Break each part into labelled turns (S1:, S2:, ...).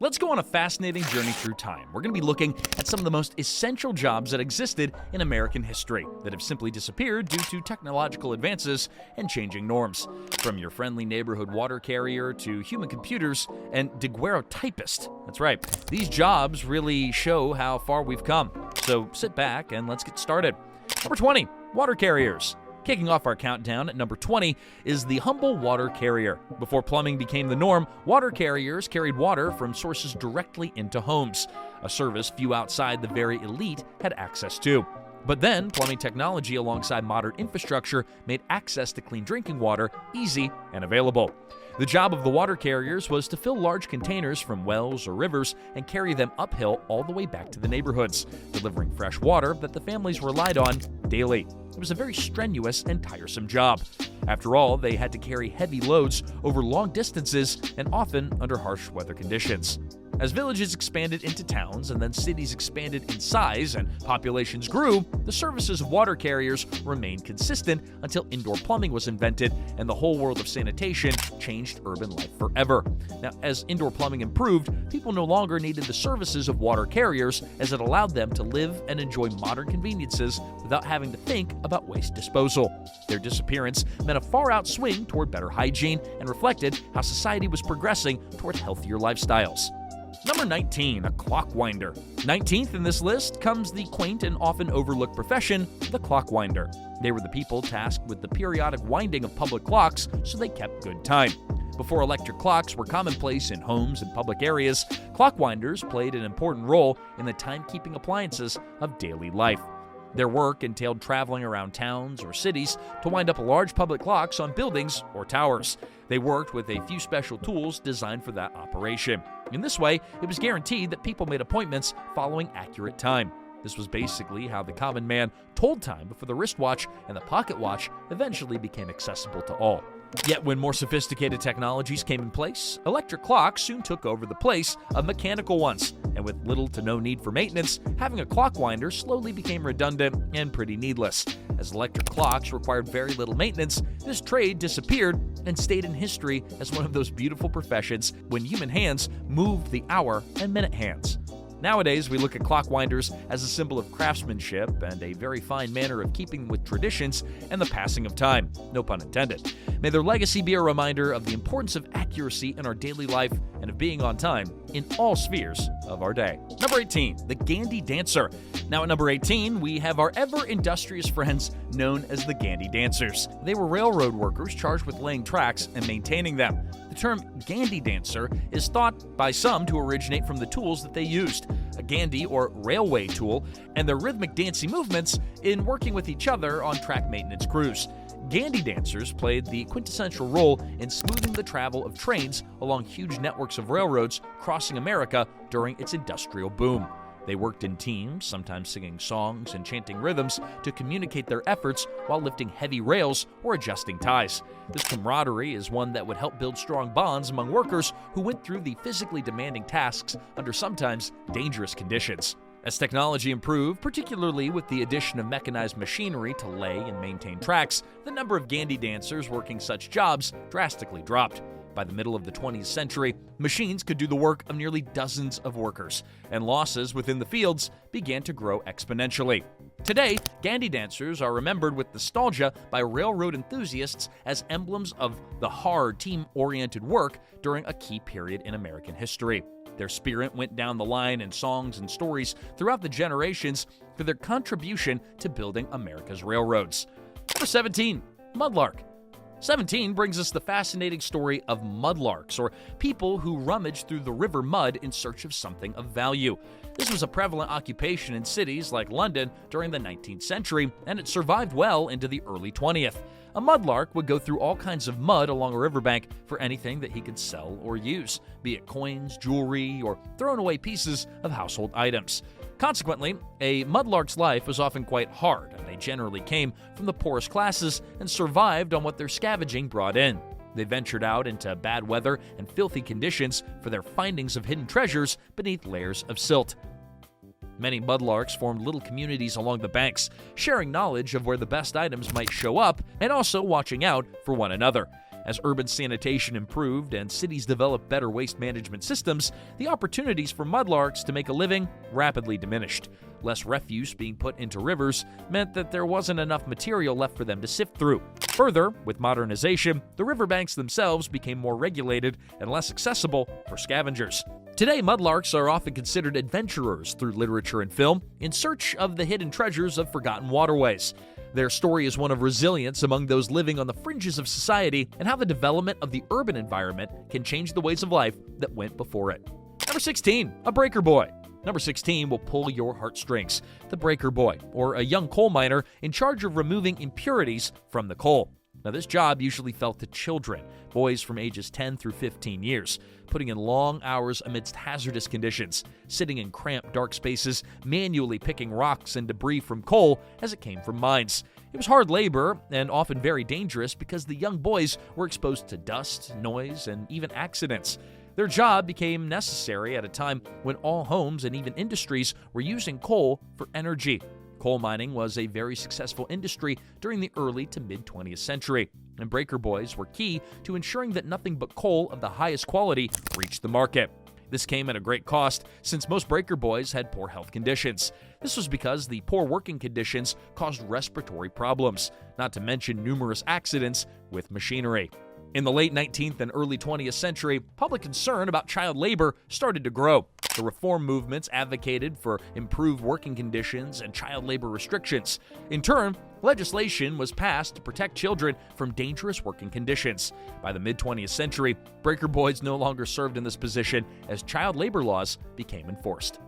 S1: Let's go on a fascinating journey through time. We're going to be looking at some of the most essential jobs that existed in American history that have simply disappeared due to technological advances and changing norms. From your friendly neighborhood water carrier to human computers and daguerreotypist. That's right. These jobs really show how far we've come. So sit back and let's get started. Number 20, water carriers. Kicking off our countdown at number 20 is the humble water carrier. Before plumbing became the norm, water carriers carried water from sources directly into homes, a service few outside the very elite had access to. But then, plumbing technology alongside modern infrastructure made access to clean drinking water easy and available. The job of the water carriers was to fill large containers from wells or rivers and carry them uphill all the way back to the neighborhoods, delivering fresh water that the families relied on daily. It was a very strenuous and tiresome job. After all, they had to carry heavy loads over long distances and often under harsh weather conditions. As villages expanded into towns and then cities expanded in size and populations grew, the services of water carriers remained consistent until indoor plumbing was invented and the whole world of sanitation changed urban life forever. Now, as indoor plumbing improved, people no longer needed the services of water carriers as it allowed them to live and enjoy modern conveniences without having to think about waste disposal. Their disappearance meant a far-out swing toward better hygiene and reflected how society was progressing toward healthier lifestyles. Number 19, a clockwinder. 19th in this list comes the quaint and often overlooked profession, the clockwinder. They were the people tasked with the periodic winding of public clocks so they kept good time. Before electric clocks were commonplace in homes and public areas, clockwinders played an important role in the timekeeping appliances of daily life. Their work entailed traveling around towns or cities to wind up large public clocks on buildings or towers. They worked with a few special tools designed for that operation. In this way, it was guaranteed that people made appointments following accurate time. This was basically how the common man told time before the wristwatch and the pocket watch eventually became accessible to all. Yet when more sophisticated technologies came in place, electric clocks soon took over the place of mechanical ones. And with little to no need for maintenance, having a clockwinder slowly became redundant and pretty needless. As electric clocks required very little maintenance, this trade disappeared and stayed in history as one of those beautiful professions when human hands moved the hour and minute hands. Nowadays, we look at clockwinders as a symbol of craftsmanship and a very fine manner of keeping with traditions and the passing of time. No pun intended. May their legacy be a reminder of the importance of accuracy in our daily life and of being on time in all spheres of our day. Number 18, the Gandy Dancer. Now at number 18, we have our ever-industrious friends known as the Gandy Dancers. They were railroad workers charged with laying tracks and maintaining them. The term Gandy Dancer is thought by some to originate from the tools that they used, a Gandy or railway tool, and their rhythmic dancing movements in working with each other on track maintenance crews. Gandy dancers played the quintessential role in smoothing the travel of trains along huge networks of railroads crossing America during its industrial boom. They worked in teams, sometimes singing songs and chanting rhythms to communicate their efforts while lifting heavy rails or adjusting ties. This camaraderie is one that would help build strong bonds among workers who went through the physically demanding tasks under sometimes dangerous conditions. As technology improved, particularly with the addition of mechanized machinery to lay and maintain tracks, the number of Gandy dancers working such jobs drastically dropped. By the middle of the 20th century, machines could do the work of nearly dozens of workers, and losses within the fields began to grow exponentially. Today, Gandy dancers are remembered with nostalgia by railroad enthusiasts as emblems of the hard, team-oriented work during a key period in American history. Their spirit went down the line in songs and stories throughout the generations for their contribution to building America's railroads. Number 17, Mudlark. 17 brings us the fascinating story of mudlarks, or people who rummage through the river mud in search of something of value. This was a prevalent occupation in cities like London during the 19th century, and it survived well into the early 20th. A mudlark would go through all kinds of mud along a riverbank for anything that he could sell or use, be it coins, jewelry, or thrown away pieces of household items. Consequently, a mudlark's life was often quite hard, and they generally came from the poorest classes and survived on what their scavenging brought in. They ventured out into bad weather and filthy conditions for their findings of hidden treasures beneath layers of silt. Many mudlarks formed little communities along the banks, sharing knowledge of where the best items might show up and also watching out for one another. As urban sanitation improved and cities developed better waste management systems, the opportunities for mudlarks to make a living rapidly diminished. Less refuse being put into rivers meant that there wasn't enough material left for them to sift through. Further, with modernization, the riverbanks themselves became more regulated and less accessible for scavengers. Today, mudlarks are often considered adventurers through literature and film in search of the hidden treasures of forgotten waterways. Their story is one of resilience among those living on the fringes of society and how the development of the urban environment can change the ways of life that went before it. Number 16, a breaker boy. Number 16 will pull your heartstrings. The breaker boy, or a young coal miner in charge of removing impurities from the coal. Now, this job usually fell to children, boys from ages 10 through 15 years, putting in long hours amidst hazardous conditions, sitting in cramped, dark spaces, manually picking rocks and debris from coal as it came from mines. It was hard labor and often very dangerous because the young boys were exposed to dust, noise, and even accidents. Their job became necessary at a time when all homes and even industries were using coal for energy. Coal mining was a very successful industry during the early to mid-20th century, and breaker boys were key to ensuring that nothing but coal of the highest quality reached the market. This came at a great cost, since most breaker boys had poor health conditions. This was because the poor working conditions caused respiratory problems, not to mention numerous accidents with machinery. In the late 19th and early 20th century, public concern about child labor started to grow. The reform movements advocated for improved working conditions and child labor restrictions. In turn, legislation was passed to protect children from dangerous working conditions. By the mid-20th century, breaker boys no longer served in this position as child labor laws became enforced.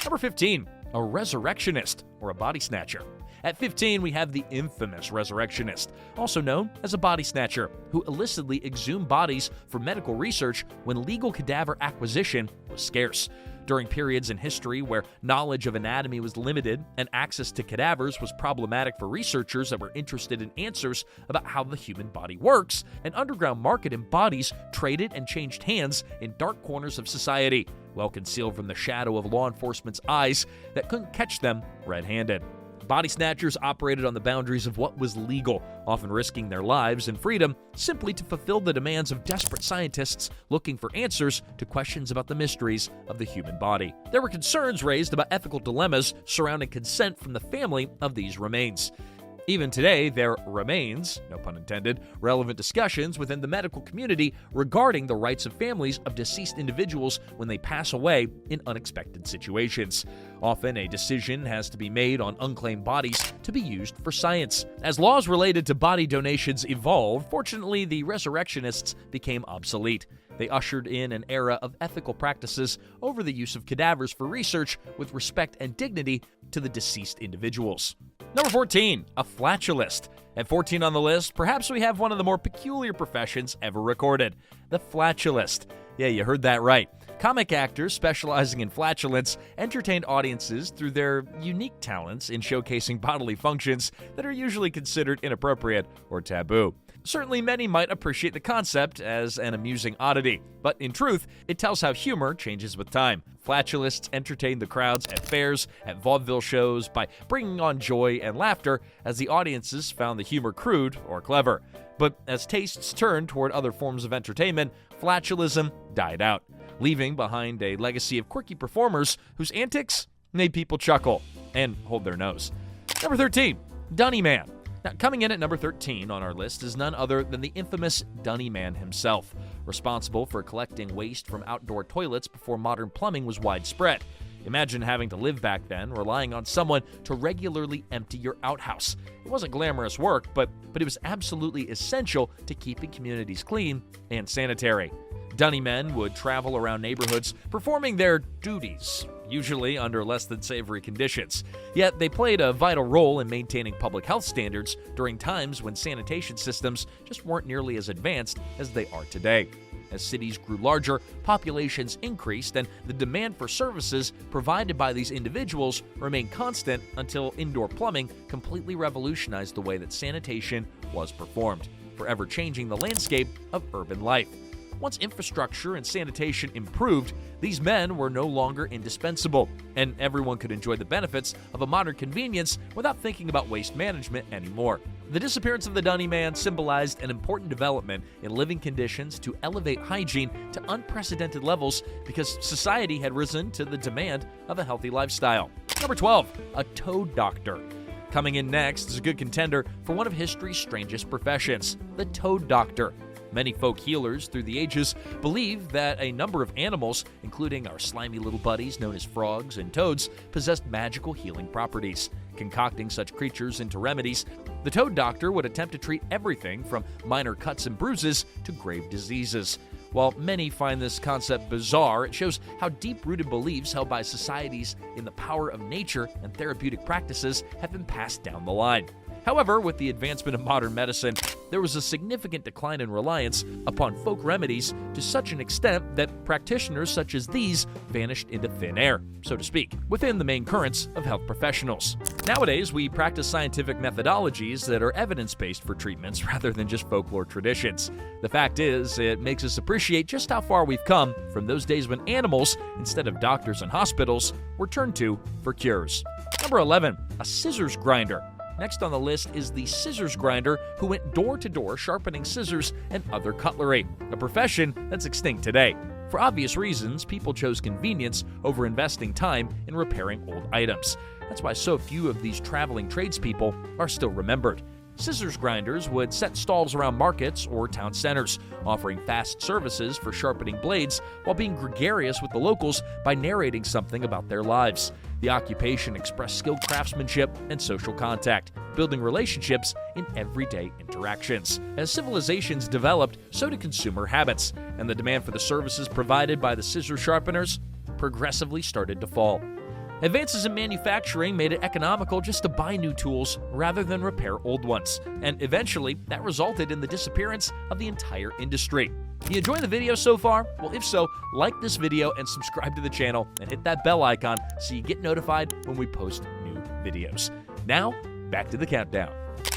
S1: Number 15, a resurrectionist, or a body snatcher. At 15, we have the infamous resurrectionist, also known as a body snatcher, who illicitly exhumed bodies for medical research when legal cadaver acquisition was scarce. During periods in history where knowledge of anatomy was limited and access to cadavers was problematic for researchers that were interested in answers about how the human body works, an underground market in bodies traded and changed hands in dark corners of society, well concealed from the shadow of law enforcement's eyes that couldn't catch them red-handed. Body snatchers operated on the boundaries of what was legal, often risking their lives and freedom simply to fulfill the demands of desperate scientists looking for answers to questions about the mysteries of the human body. There were concerns raised about ethical dilemmas surrounding consent from the family of these remains. Even today, there remains, no pun intended, relevant discussions within the medical community regarding the rights of families of deceased individuals when they pass away in unexpected situations. Often, a decision has to be made on unclaimed bodies to be used for science. As laws related to body donations evolved, fortunately, the resurrectionists became obsolete. They ushered in an era of ethical practices over the use of cadavers for research with respect and dignity to the deceased individuals. Number 14, a flatulist. At 14 on the list, perhaps we have one of the more peculiar professions ever recorded, the flatulist. Yeah, you heard that right. Comic actors specializing in flatulence entertained audiences through their unique talents in showcasing bodily functions that are usually considered inappropriate or taboo. Certainly, many might appreciate the concept as an amusing oddity, but in truth, it tells how humor changes with time. Flatulists entertain the crowds at fairs, at vaudeville shows, by bringing on joy and laughter as the audiences found the humor crude or clever. But as tastes turned toward other forms of entertainment, flatulism died out, leaving behind a legacy of quirky performers whose antics made people chuckle and hold their nose. Number 13, Dunny Man. Now, coming in at number 13 on our list is none other than the infamous Dunny Man himself, responsible for collecting waste from outdoor toilets before modern plumbing was widespread. Imagine having to live back then, relying on someone to regularly empty your outhouse. It wasn't glamorous work, but it was absolutely essential to keeping communities clean and sanitary. Dunny men would travel around neighborhoods performing their duties, usually under less than savory conditions. Yet they played a vital role in maintaining public health standards during times when sanitation systems just weren't nearly as advanced as they are today. As cities grew larger, populations increased, and the demand for services provided by these individuals remained constant until indoor plumbing completely revolutionized the way that sanitation was performed, forever changing the landscape of urban life. Once infrastructure and sanitation improved, these men were no longer indispensable, and everyone could enjoy the benefits of a modern convenience without thinking about waste management anymore. The disappearance of the Dunny Man symbolized an important development in living conditions to elevate hygiene to unprecedented levels because society had risen to the demand of a healthy lifestyle. Number 12, a toad doctor. Coming in next is a good contender for one of history's strangest professions, the toad doctor. Many folk healers through the ages believe that a number of animals, including our slimy little buddies known as frogs and toads, possessed magical healing properties. Concocting such creatures into remedies, the toad doctor would attempt to treat everything from minor cuts and bruises to grave diseases. While many find this concept bizarre, it shows how deep-rooted beliefs held by societies in the power of nature and therapeutic practices have been passed down the line. However, with the advancement of modern medicine, there was a significant decline in reliance upon folk remedies to such an extent that practitioners such as these vanished into thin air, so to speak, within the main currents of health professionals. Nowadays, we practice scientific methodologies that are evidence-based for treatments rather than just folklore traditions. The fact is, it makes us appreciate just how far we've come from those days when animals, instead of doctors and hospitals, were turned to for cures. Number 11, a scissors grinder. Next on the list is the scissors grinder, who went door to door sharpening scissors and other cutlery, a profession that's extinct today. For obvious reasons, people chose convenience over investing time in repairing old items. That's why so few of these traveling tradespeople are still remembered. Scissors grinders would set stalls around markets or town centers, offering fast services for sharpening blades while being gregarious with the locals by narrating something about their lives. The occupation expressed skilled craftsmanship and social contact, building relationships in everyday interactions. As civilizations developed, so did consumer habits, and the demand for the services provided by the scissor sharpeners progressively started to fall. Advances in manufacturing made it economical just to buy new tools rather than repair old ones, and eventually that resulted in the disappearance of the entire industry. You enjoying the video so far? Well, if so, like this video and subscribe to the channel and hit that bell icon so you get notified when we post new videos. Now, back to the countdown.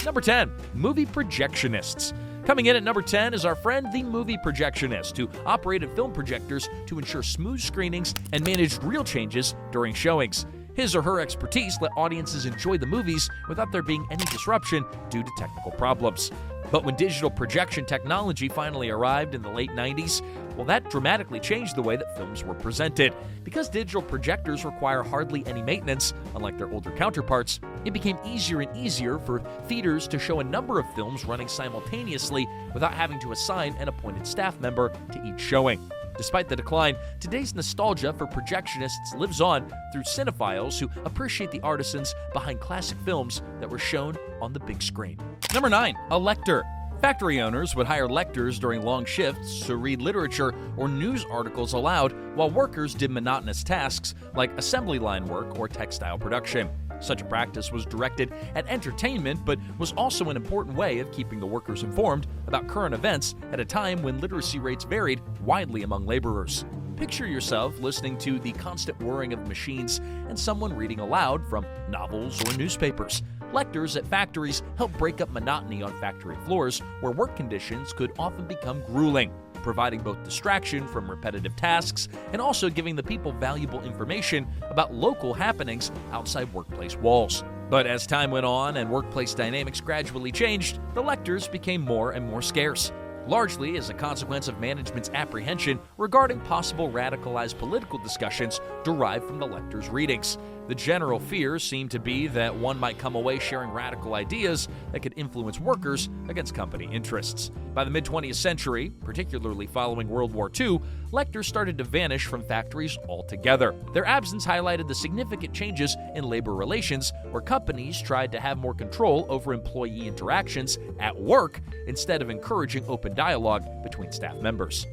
S1: Number 10, movie projectionists. Coming in at number 10 is our friend, the movie projectionist, who operated film projectors to ensure smooth screenings and managed reel changes during showings. His or her expertise let audiences enjoy the movies without there being any disruption due to technical problems. But when digital projection technology finally arrived in the late 90s, well, that dramatically changed the way that films were presented. Because digital projectors require hardly any maintenance, unlike their older counterparts, it became easier and easier for theaters to show a number of films running simultaneously without having to assign an appointed staff member to each showing. Despite the decline, today's nostalgia for projectionists lives on through cinephiles who appreciate the artisans behind classic films that were shown on the big screen. Number 9, a lector. Factory owners would hire lectors during long shifts to read literature or news articles aloud while workers did monotonous tasks like assembly line work or textile production. Such a practice was directed at entertainment, but was also an important way of keeping the workers informed about current events at a time when literacy rates varied widely among laborers. Picture yourself listening to the constant whirring of machines and someone reading aloud from novels or newspapers. Lectors at factories help break up monotony on factory floors where work conditions could often become grueling, providing both distraction from repetitive tasks and also giving the people valuable information about local happenings outside workplace walls. But as time went on and workplace dynamics gradually changed, the lectors became more and more scarce, largely as a consequence of management's apprehension regarding possible radicalized political discussions derived from the lectors' readings. The general fear seemed to be that one might come away sharing radical ideas that could influence workers against company interests. By the mid-20th century, particularly following World War II, lectors started to vanish from factories altogether. Their absence highlighted the significant changes in labor relations, where companies tried to have more control over employee interactions at work instead of encouraging open dialogue between staff members.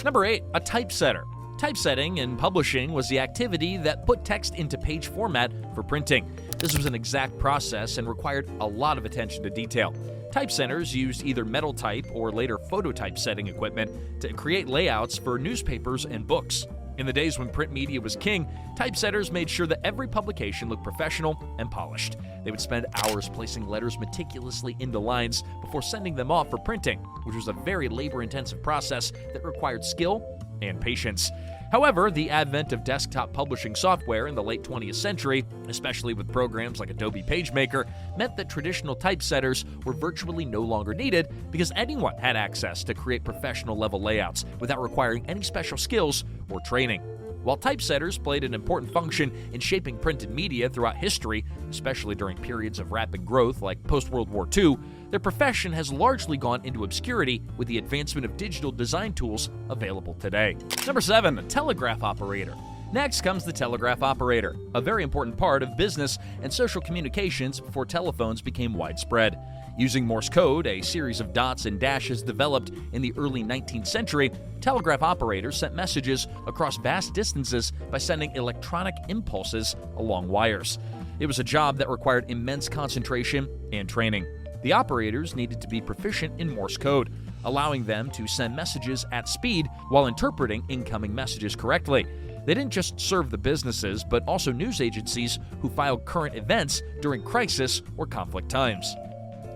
S1: Number 8, a typesetter. Typesetting and publishing was the activity that put text into page format for printing. This was an exact process and required a lot of attention to detail. Typesetters used either metal type or later phototypesetting equipment to create layouts for newspapers and books. In the days when print media was king, typesetters made sure that every publication looked professional and polished. They would spend hours placing letters meticulously into lines before sending them off for printing, which was a very labor-intensive process that required skill and patience. However, the advent of desktop publishing software in the late 20th century, especially with programs like Adobe PageMaker, meant that traditional typesetters were virtually no longer needed because anyone had access to create professional-level layouts without requiring any special skills or training. While typesetters played an important function in shaping printed media throughout history, especially during periods of rapid growth like post-World War II, their profession has largely gone into obscurity with the advancement of digital design tools available today. Number 7. A telegraph operator. Next comes the telegraph operator, a very important part of business and social communications before telephones became widespread. Using Morse code, a series of dots and dashes developed in the early 19th century, telegraph operators sent messages across vast distances by sending electronic impulses along wires. It was a job that required immense concentration and training. The operators needed to be proficient in Morse code, allowing them to send messages at speed while interpreting incoming messages correctly. They didn't just serve the businesses, but also news agencies who filed current events during crisis or conflict times.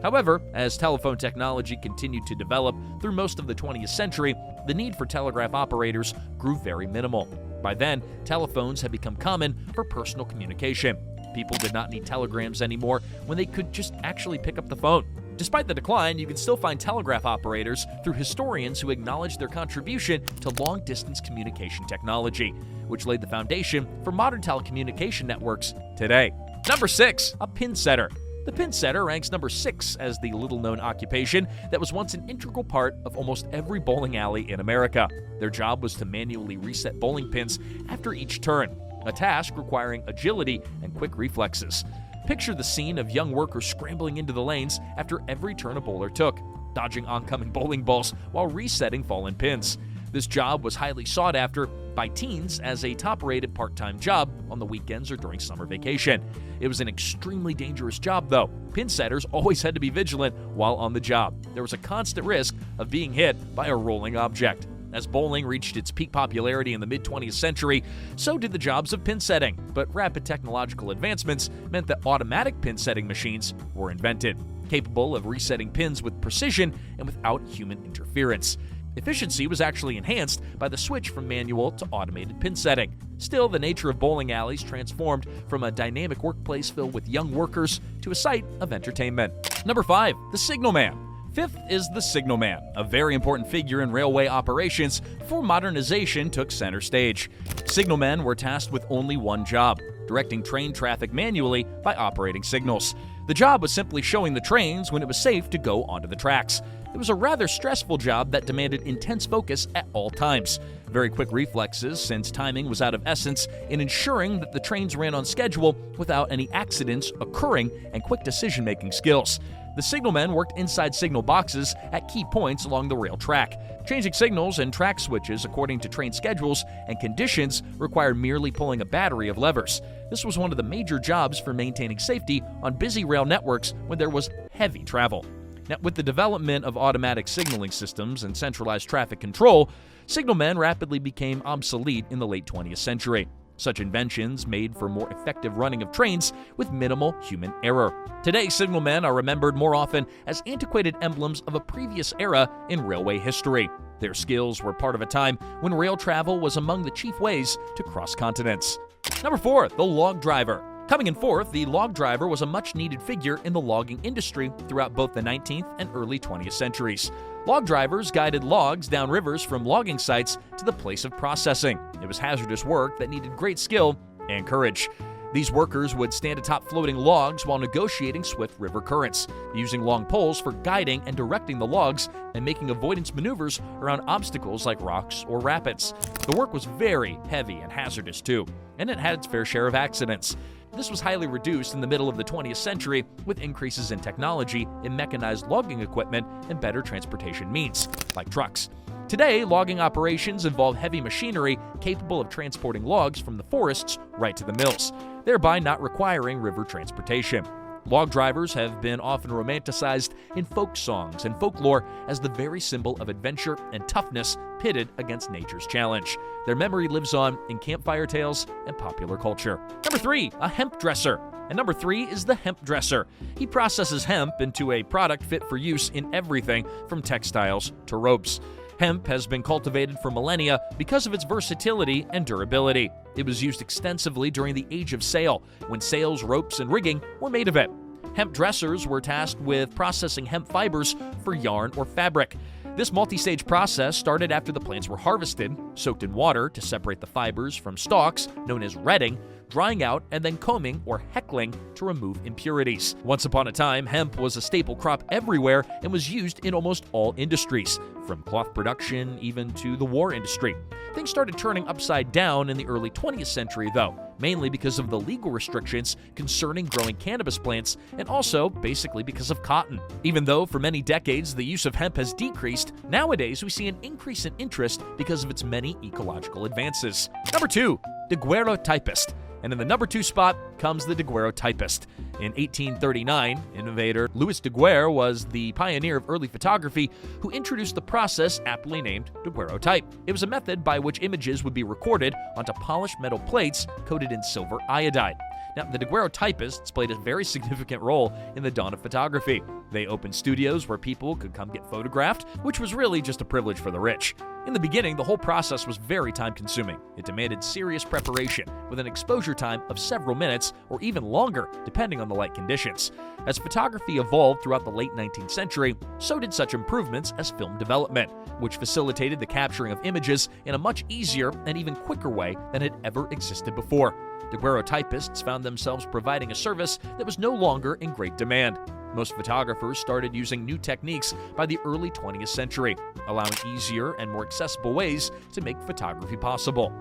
S1: However, as telephone technology continued to develop through most of the 20th century, the need for telegraph operators grew very minimal. By then, telephones had become common for personal communication. People did not need telegrams anymore when they could just actually pick up the phone. Despite the decline, you can still find telegraph operators through historians who acknowledge their contribution to long-distance communication technology, which laid the foundation for modern telecommunication networks today. Number 6. A pin setter. The pin setter ranks number 6 as the little-known occupation that was once an integral part of almost every bowling alley in America. Their job was to manually reset bowling pins after each turn, a task requiring agility and quick reflexes. Picture the scene of young workers scrambling into the lanes after every turn a bowler took, dodging oncoming bowling balls while resetting fallen pins. This job was highly sought after by teens as a top-rated part-time job on the weekends or during summer vacation. It was an extremely dangerous job, though. Pin setters always had to be vigilant while on the job. There was a constant risk of being hit by a rolling object. As bowling reached its peak popularity in the mid-20th century, so did the jobs of pin setting, but rapid technological advancements meant that automatic pin setting machines were invented, capable of resetting pins with precision and without human interference. Efficiency was actually enhanced by the switch from manual to automated pin setting. Still, the nature of bowling alleys transformed from a dynamic workplace filled with young workers to a site of entertainment. Number 5. The signalman. Fifth is the signalman, a very important figure in railway operations before modernization took center stage. Signalmen were tasked with only one job: directing train traffic manually by operating signals. The job was simply showing the trains when it was safe to go onto the tracks. It was a rather stressful job that demanded intense focus at all times, very quick reflexes since timing was out of essence in ensuring that the trains ran on schedule without any accidents occurring, and quick decision-making skills. The signalmen worked inside signal boxes at key points along the rail track. Changing signals and track switches according to train schedules and conditions required merely pulling a battery of levers. This was one of the major jobs for maintaining safety on busy rail networks when there was heavy travel. Now, with the development of automatic signaling systems and centralized traffic control, signalmen rapidly became obsolete in the late 20th century. Such inventions made for more effective running of trains with minimal human error. Today, signalmen are remembered more often as antiquated emblems of a previous era in railway history. Their skills were part of a time when rail travel was among the chief ways to cross continents. Number 4, the log driver. Coming in fourth, the log driver was a much-needed figure in the logging industry throughout both the 19th and early 20th centuries. Log drivers guided logs down rivers from logging sites to the place of processing. It was hazardous work that needed great skill and courage. These workers would stand atop floating logs while negotiating swift river currents, using long poles for guiding and directing the logs and making avoidance maneuvers around obstacles like rocks or rapids. The work was very heavy and hazardous too, and it had its fair share of accidents. This was highly reduced in the middle of the 20th century with increases in technology in mechanized logging equipment and better transportation means, like trucks. Today, logging operations involve heavy machinery capable of transporting logs from the forests right to the mills, thereby not requiring river transportation. Log drivers have been often romanticized in folk songs and folklore as the very symbol of adventure and toughness pitted against nature's challenge. Their memory lives on in campfire tales and popular culture. Number 3, a hemp dresser. And number 3 is the hemp dresser. He processes hemp into a product fit for use in everything from textiles to ropes. Hemp has been cultivated for millennia because of its versatility and durability. It was used extensively during the Age of Sail, when sails, ropes, and rigging were made of it. Hemp dressers were tasked with processing hemp fibers for yarn or fabric. This multi-stage process started after the plants were harvested, soaked in water to separate the fibers from stalks, known as retting, drying out, and then combing or heckling to remove impurities. Once upon a time, hemp was a staple crop everywhere and was used in almost all industries, from cloth production even to the war industry. Things started turning upside down in the early 20th century, though, mainly because of the legal restrictions concerning growing cannabis plants and also basically because of cotton. Even though for many decades the use of hemp has decreased, nowadays we see an increase in interest because of its many ecological advances. Number 2, daguerreotypist. And in the number 2 spot comes the daguerreotypist. In 1839, innovator Louis Daguerre was the pioneer of early photography who introduced the process aptly named daguerreotype. It was a method by which images would be recorded onto polished metal plates coated in silver iodide. Now, the daguerreotypists played a very significant role in the dawn of photography. They opened studios where people could come get photographed, which was really just a privilege for the rich. In the beginning, the whole process was very time-consuming. It demanded serious preparation, with an exposure time of several minutes or even longer, depending on the light conditions. As photography evolved throughout the late 19th century, so did such improvements as film development, which facilitated the capturing of images in a much easier and even quicker way than had ever existed before. Daguerreotypists found themselves providing a service that was no longer in great demand. Most photographers started using new techniques by the early 20th century, allowing easier and more accessible ways to make photography possible.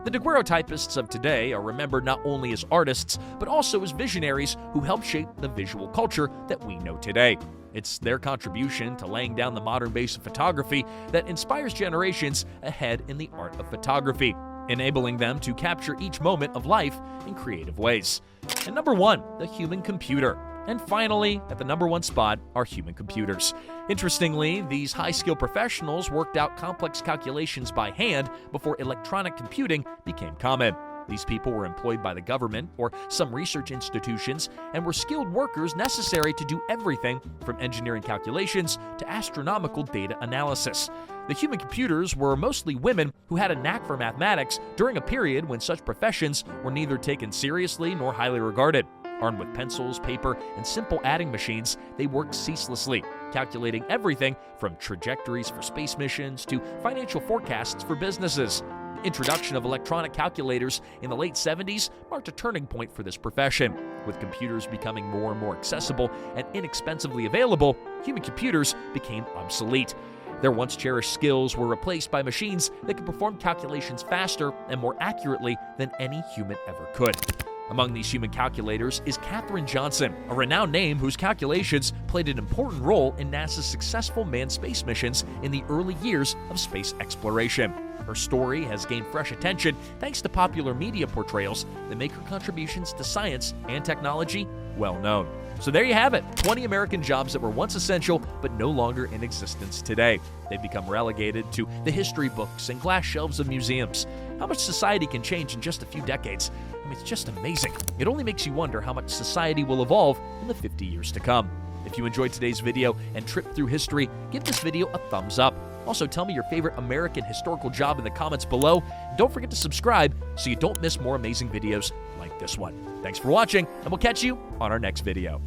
S1: The daguerreotypists of today are remembered not only as artists, but also as visionaries who helped shape the visual culture that we know today. It's their contribution to laying down the modern base of photography that inspires generations ahead in the art of photography, enabling them to capture each moment of life in creative ways. And number 1, the human computer. And finally, at the number 1 spot are human computers. Interestingly, these high-skill professionals worked out complex calculations by hand before electronic computing became common. These people were employed by the government or some research institutions and were skilled workers necessary to do everything from engineering calculations to astronomical data analysis. The human computers were mostly women who had a knack for mathematics during a period when such professions were neither taken seriously nor highly regarded. Armed with pencils, paper, and simple adding machines, they worked ceaselessly, calculating everything from trajectories for space missions to financial forecasts for businesses. The introduction of electronic calculators in the late 70s marked a turning point for this profession. With computers becoming more and more accessible and inexpensively available, human computers became obsolete. Their once cherished skills were replaced by machines that could perform calculations faster and more accurately than any human ever could. Among these human calculators is Katherine Johnson, a renowned name whose calculations played an important role in NASA's successful manned space missions in the early years of space exploration. Her story has gained fresh attention thanks to popular media portrayals that make her contributions to science and technology well known. So there you have it, 20 American jobs that were once essential but no longer in existence today. They've become relegated to the history books and glass shelves of museums. How much society can change in just a few decades? I mean, it's just amazing. It only makes you wonder how much society will evolve in the 50 years to come. If you enjoyed today's video and trip through history, give this video a thumbs up. Also, tell me your favorite American historical job in the comments below. Don't forget to subscribe so you don't miss more amazing videos like this one. Thanks for watching, and we'll catch you on our next video.